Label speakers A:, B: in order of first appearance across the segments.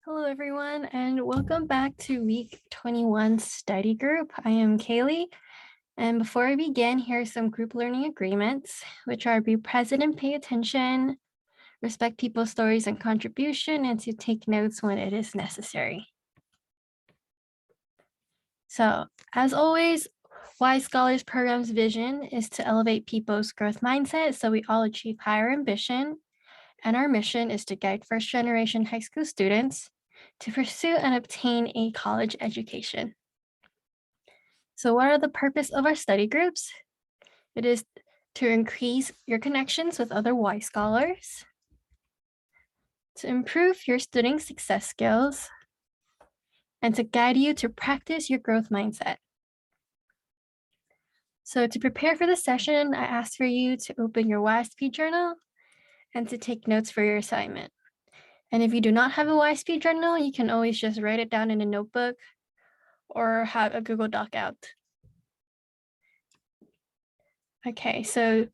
A: Hello, everyone, and welcome back to week 21 study group. I am Kaylee, and before I begin, here are some group learning agreements, which are be present and pay attention, respect people's stories and contribution, and to take notes when it is necessary. So, as always, Wise Scholars Program's vision is to elevate people's growth mindset so we all achieve higher ambition. And our mission is to guide first-generation high school students to pursue and obtain a college education. So what are the purpose of our study groups? It is to increase your connections with other Y scholars, to improve your student success skills, and to guide you to practice your growth mindset. So to prepare for the session, I asked for you to open your YSP journal and to take notes for your assignment. And if you do not have a YSP journal, you can always just write it down in a notebook or have a Google Doc out. Okay, so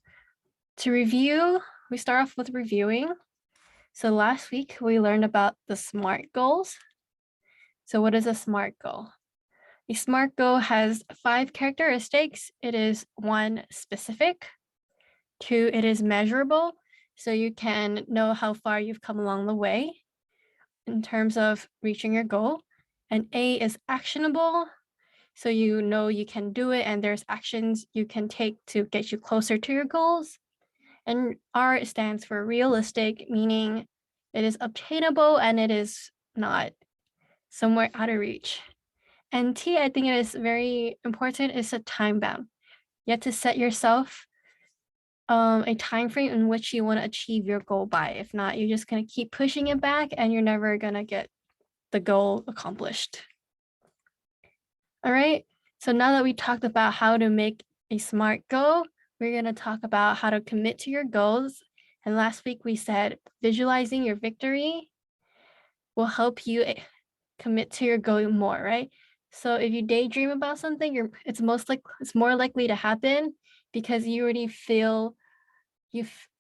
A: to review, we start off with reviewing. So last week we learned about the SMART goals. So what is a SMART goal? A SMART goal has 5 characteristics. It is 1, specific. 2, it is measurable. So you can know how far you've come along the way in terms of reaching your goal. And A is actionable. So you know you can do it and there's actions you can take to get you closer to your goals. And R stands for realistic, meaning it is obtainable and it is not somewhere out of reach. And T, I think it is very important, is a time bound. You have to set yourself a time frame in which you want to achieve your goal by. If not, you're just going to keep pushing it back and you're never going to get the goal accomplished. All right, so now that we talked about how to make a SMART goal, we're going to talk about how to commit to your goals. And last week we said visualizing your victory will help you commit to your goal more, right? So if you daydream about something, it's more likely to happen because you already feel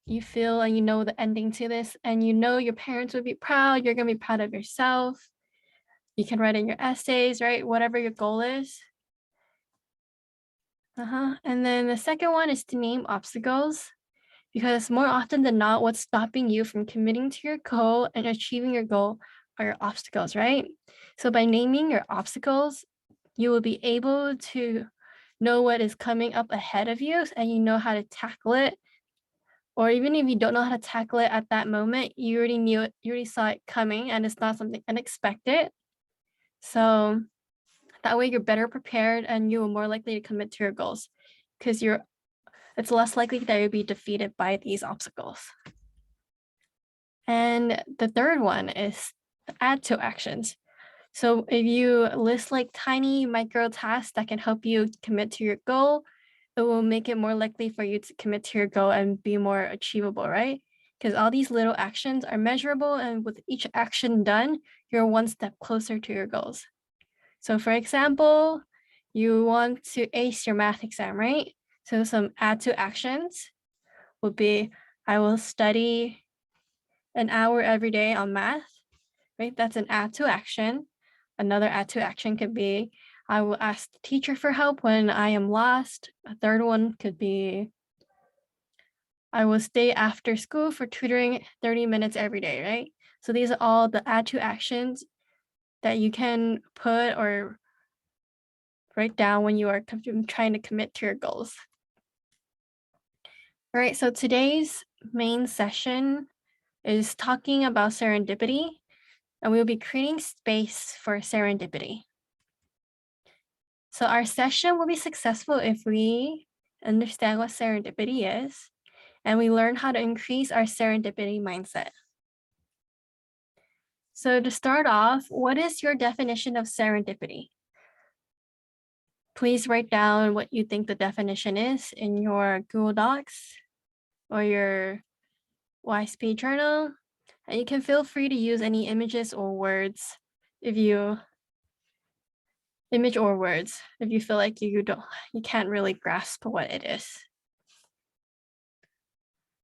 A: you feel and you know the ending to this, and you know your parents would be proud. You're gonna be proud of yourself. You can write in your essays, right? Whatever your goal is. And then the second one is to name obstacles, because more often than not, what's stopping you from committing to your goal and achieving your goal are your obstacles, right? So by naming your obstacles, you will be able to know what is coming up ahead of you and you know how to tackle it. Or even if you don't know how to tackle it at that moment, you already knew it, you already saw it coming and it's not something unexpected. So that way you're better prepared and you are more likely to commit to your goals because it's less likely that you'll be defeated by these obstacles. And the third one is add to actions. So if you list like tiny micro tasks that can help you commit to your goal, it will make it more likely for you to commit to your goal and be more achievable, right? Because all these little actions are measurable, and with each action done, you're one step closer to your goals. So for example, you want to ace your math exam, right? So some add to actions would be, I will study an hour every day on math, right? That's an add to action. Another add to action could be, I will ask the teacher for help when I am lost. A third one could be, I will stay after school for tutoring 30 minutes every day, right? So these are all the add to actions that you can put or write down when you are trying to commit to your goals. All right, so today's main session is talking about serendipity, and we'll be creating space for serendipity. So our session will be successful if we understand what serendipity is, and we learn how to increase our serendipity mindset. So to start off, what is your definition of serendipity? Please write down what you think the definition is in your Google Docs or your YSP journal. And you can feel free to use any images or words if you feel like you can't really grasp what it is.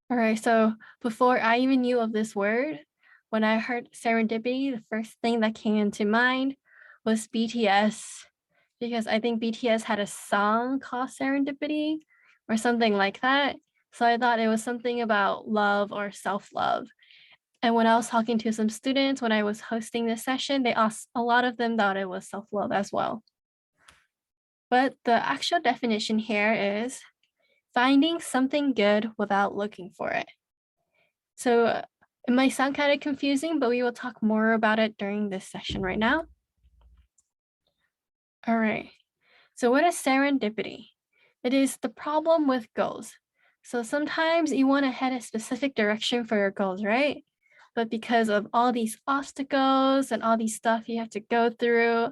A: All right, so before I even knew of this word, When I heard serendipity, the first thing that came into mind was BTS, because I think BTS had a song called Serendipity or something like that. So I thought it was something about love or self-love. And when I was talking to some students when I was hosting this session, a lot of them thought it was self-love as well. But the actual definition here is finding something good without looking for it. So it might sound kind of confusing, but we will talk more about it during this session right now. All right. So what is serendipity? It is the problem with goals. So sometimes you want to head a specific direction for your goals, right? But because of all these obstacles and all these stuff you have to go through,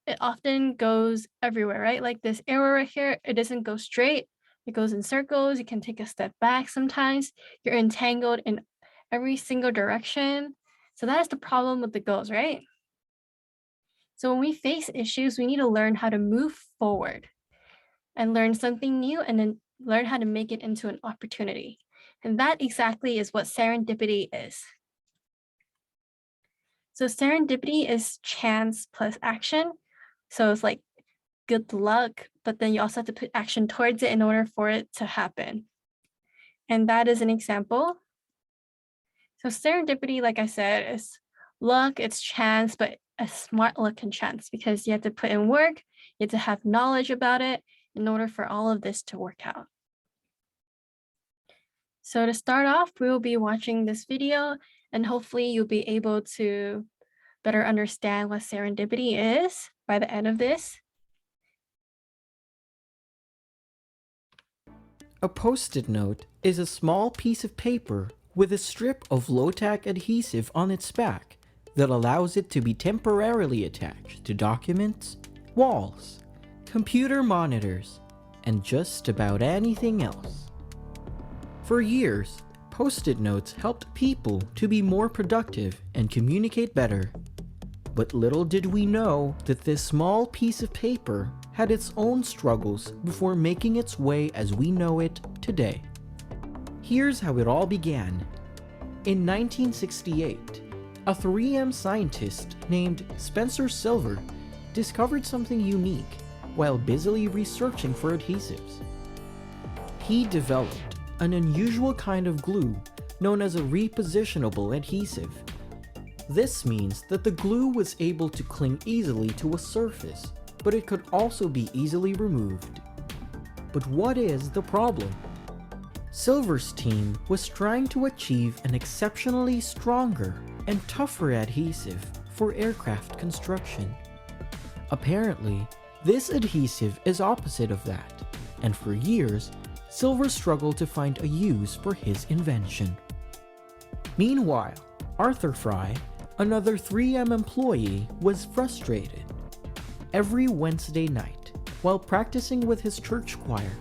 A: it often goes everywhere, right? Like this arrow right here, it doesn't go straight. It goes in circles. You can take a step back sometimes. You're entangled in every single direction. So that is the problem with the goals, right? So when we face issues, we need to learn how to move forward and learn something new and then learn how to make it into an opportunity. And that exactly is what serendipity is. So serendipity is chance plus action. So it's like good luck, but then you also have to put action towards it in order for it to happen. And that is an example. So serendipity, like I said, is luck, it's chance, but a smart luck and chance because you have to put in work, you have to have knowledge about it in order for all of this to work out. So to start off, we will be watching this video and hopefully you'll be able to better understand what serendipity is by the end of this.
B: A Post-it note is a small piece of paper with a strip of low-tack adhesive on its back that allows it to be temporarily attached to documents, walls, computer monitors, and just about anything else. For years, Post-it notes helped people to be more productive and communicate better. But little did we know that this small piece of paper had its own struggles before making its way as we know it today. Here's how it all began. In 1968, a 3M scientist named Spencer Silver discovered something unique while busily researching for adhesives. He developed an unusual kind of glue known as a repositionable adhesive. This means that the glue was able to cling easily to a surface, but it could also be easily removed. But what is the problem? Silver's team was trying to achieve an exceptionally stronger and tougher adhesive for aircraft construction. Apparently, this adhesive is opposite of that, and for years, Silver struggled to find a use for his invention. Meanwhile, Arthur Fry, another 3M employee, was frustrated. Every Wednesday night, while practicing with his church choir,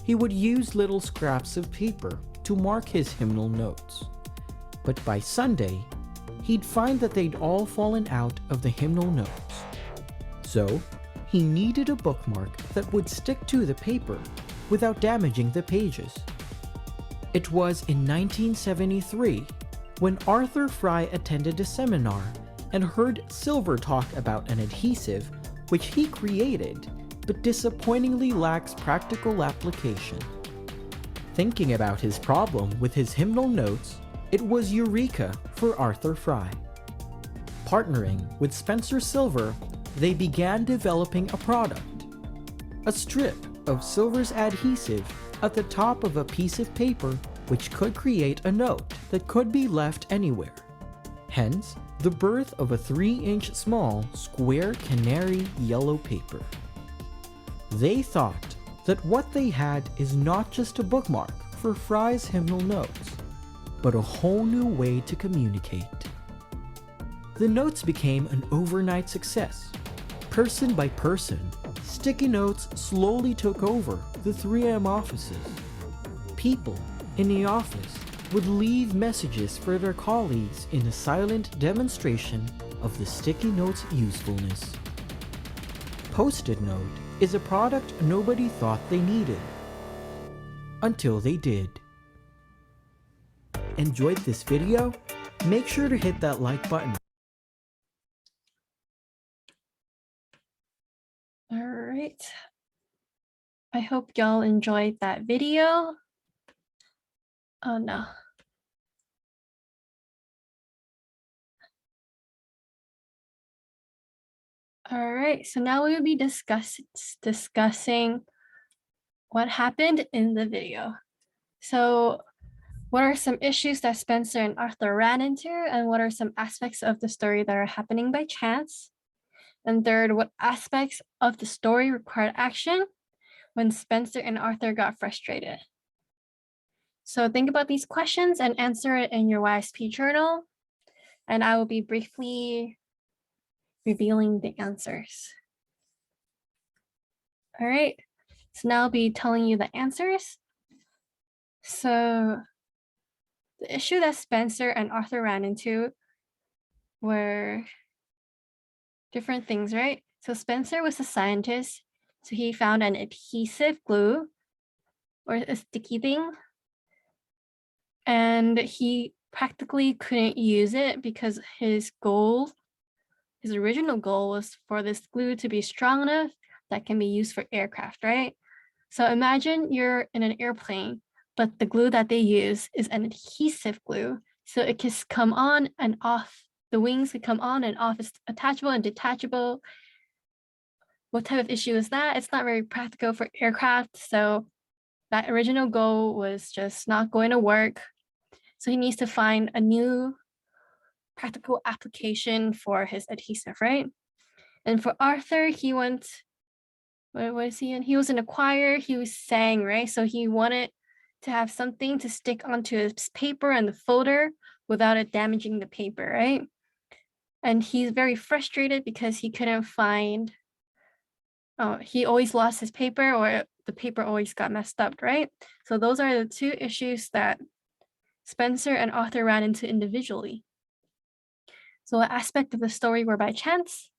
B: he would use little scraps of paper to mark his hymnal notes. But by Sunday, he'd find that they'd all fallen out of the hymnal notes. So, he needed a bookmark that would stick to the paper without damaging the pages. It was in 1973 when Arthur Fry attended a seminar and heard Silver talk about an adhesive which he created but disappointingly lacks practical application. Thinking about his problem with his hymnal notes, it was eureka for Arthur Fry. Partnering with Spencer Silver, they began developing a product, a strip of Silver's adhesive at the top of a piece of paper which could create a note that could be left anywhere. Hence, the birth of a 3-inch small square canary yellow paper. They thought that what they had is not just a bookmark for Fry's hymnal notes, but a whole new way to communicate. The notes became an overnight success. Person by person, sticky notes slowly took over the 3M offices. People in the office would leave messages for their colleagues in a silent demonstration of the sticky note's usefulness. Post-it note is a product nobody thought they needed, until they did. Enjoyed this video? Make sure to hit that like button.
A: All right. I hope y'all enjoyed that video. Oh no. All right, so now we will be discussing what happened in the video. So what are some issues that Spencer and Arthur ran into, and what are some aspects of the story that are happening by chance? And third, what aspects of the story required action when Spencer and Arthur got frustrated? So think about these questions and answer it in your YSP journal, and I will be briefly revealing the answers. All right, so now I'll be telling you the answers. So the issue that Spencer and Arthur ran into were different things, right? So Spencer was a scientist, so he found an adhesive glue or a sticky thing, and he practically couldn't use it because his original goal was for this glue to be strong enough that can be used for aircraft, right? So imagine you're in an airplane, but the glue that they use is an adhesive glue. So it can come on and off. The wings can come on and off. It's attachable and detachable. What type of issue is that? It's not very practical for aircraft. So that original goal was just not going to work. So he needs to find a new practical application for his adhesive, right? And for Arthur, he went, what was he in? He was in a choir, he was sang, right? So he wanted to have something to stick onto his paper and the folder without it damaging the paper, right? And he's very frustrated because he couldn't find, he always lost his paper or the paper always got messed up, right? So those are the two issues that Spencer and Arthur ran into individually. So what aspect of the story were by chance?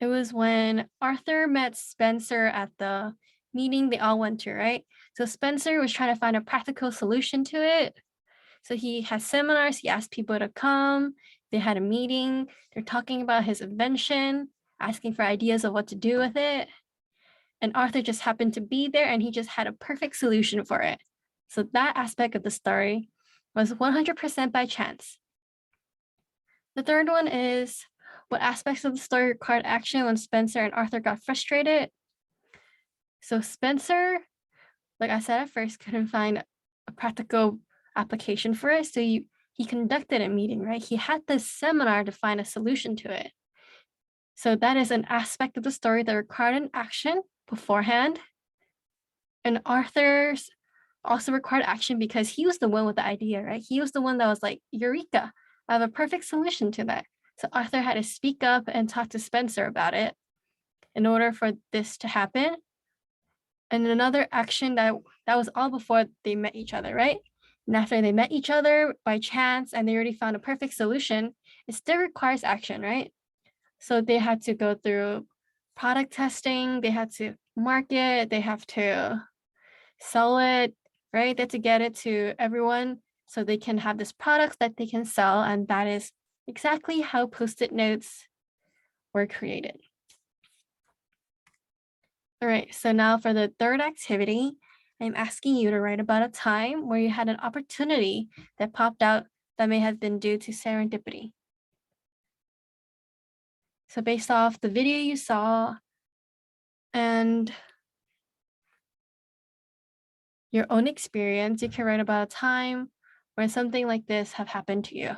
A: It was when Arthur met Spencer at the meeting they all went to, right? So Spencer was trying to find a practical solution to it. So he has seminars, he asked people to come, they had a meeting, they're talking about his invention, asking for ideas of what to do with it. And Arthur just happened to be there and he just had a perfect solution for it. So that aspect of the story was 100% by chance. The third one is what aspects of the story required action when Spencer and Arthur got frustrated. So Spencer, like I said at first, couldn't find a practical application for it. So he conducted a meeting, right? He had this seminar to find a solution to it. So that is an aspect of the story that required an action beforehand. And Arthur's also required action because he was the one with the idea, right? He was the one that was like, Eureka, I have a perfect solution to that. So Arthur had to speak up and talk to Spencer about it in order for this to happen. And another action that was all before they met each other, right? And after they met each other by chance and they already found a perfect solution, it still requires action, right? So they had to go through product testing, they had to market, they have to sell it, right? They have to get it to everyone so they can have this product that they can sell. And that is exactly how Post-it notes were created. All right, so now for the third activity, I'm asking you to write about a time where you had an opportunity that popped out that may have been due to serendipity. So based off the video you saw and your own experience, you can write about a time where something like this have happened to you.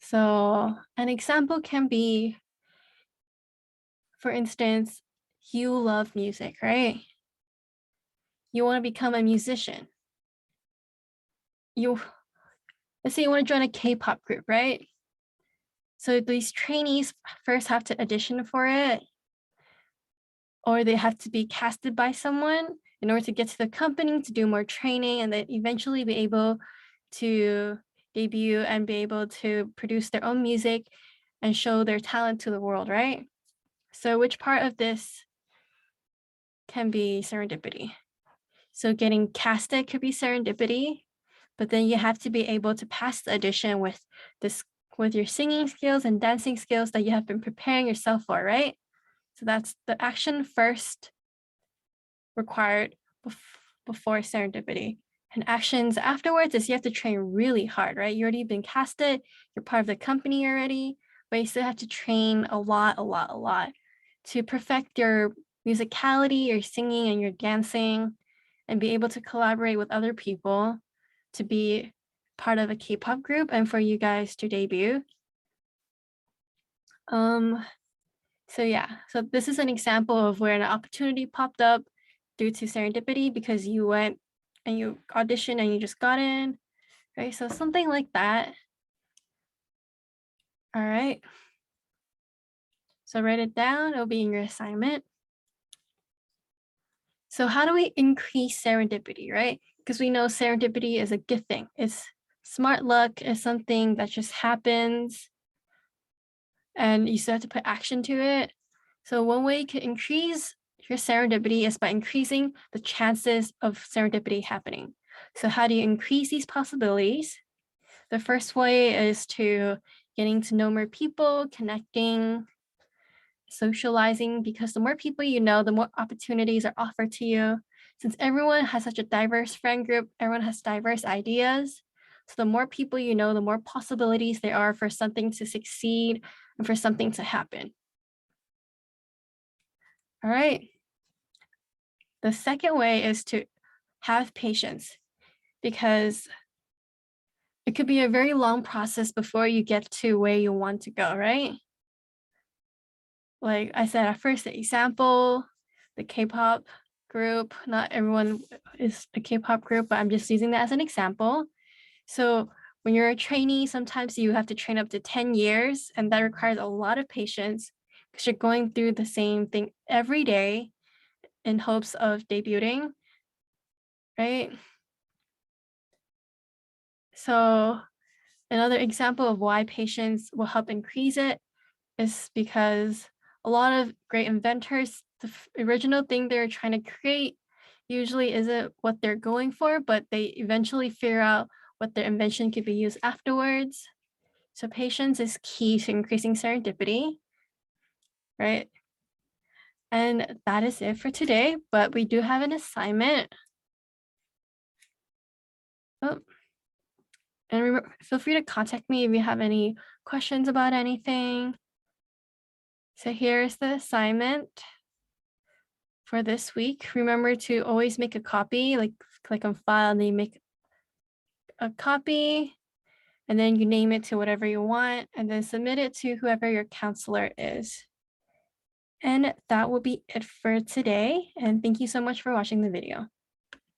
A: So an example can be, for instance, you love music, right? You want to become a musician. Let's say you want to join a K-pop group, right? So these trainees first have to audition for it, or they have to be casted by someone in order to get to the company to do more training and then eventually be able to debut and be able to produce their own music and show their talent to the world, right? So which part of this can be serendipity? So getting casted could be serendipity, but then you have to be able to pass the audition with your singing skills and dancing skills that you have been preparing yourself for, right? So that's the action first required before serendipity. And actions afterwards is you have to train really hard, right? You already been casted, you're part of the company already, but you still have to train a lot to perfect your musicality, your singing and your dancing, and be able to collaborate with other people to be part of a K-pop group and for you guys to debut. So yeah, so this is an example of where an opportunity popped up due to serendipity because you went and you auditioned and you just got in, right? So something like that. All right. So write it down, it'll be in your assignment. So how do we increase serendipity, right? Because we know serendipity is a good thing. It's smart luck, is something that just happens and you still have to put action to it. So one way you can increase your serendipity is by increasing the chances of serendipity happening. So how do you increase these possibilities? The first way is to getting to know more people, connecting, socializing, because the more people you know, the more opportunities are offered to you. Since everyone has such a diverse friend group, everyone has diverse ideas. So the more people you know, the more possibilities there are for something to succeed and for something to happen. All right. The second way is to have patience, because it could be a very long process before you get to where you want to go, right? Like I said at first, the example, the K-pop group, not everyone is a K-pop group, but I'm just using that as an example. So when you're a trainee, sometimes you have to train up to 10 years, and that requires a lot of patience because you're going through the same thing every day in hopes of debuting, right? So another example of why patience will help increase it is because a lot of great inventors, the original thing they're trying to create usually isn't what they're going for, but they eventually figure out what their invention could be used afterwards. So patience is key to increasing serendipity, right? And that is it for today, but we do have an assignment. Oh, and remember, feel free to contact me if you have any questions about anything. So here's the assignment for this week. Remember to always make a copy, like click on file and then you make a copy and then you name it to whatever you want and then submit it to whoever your counselor is. And that will be it for today. And thank you so much for watching the video.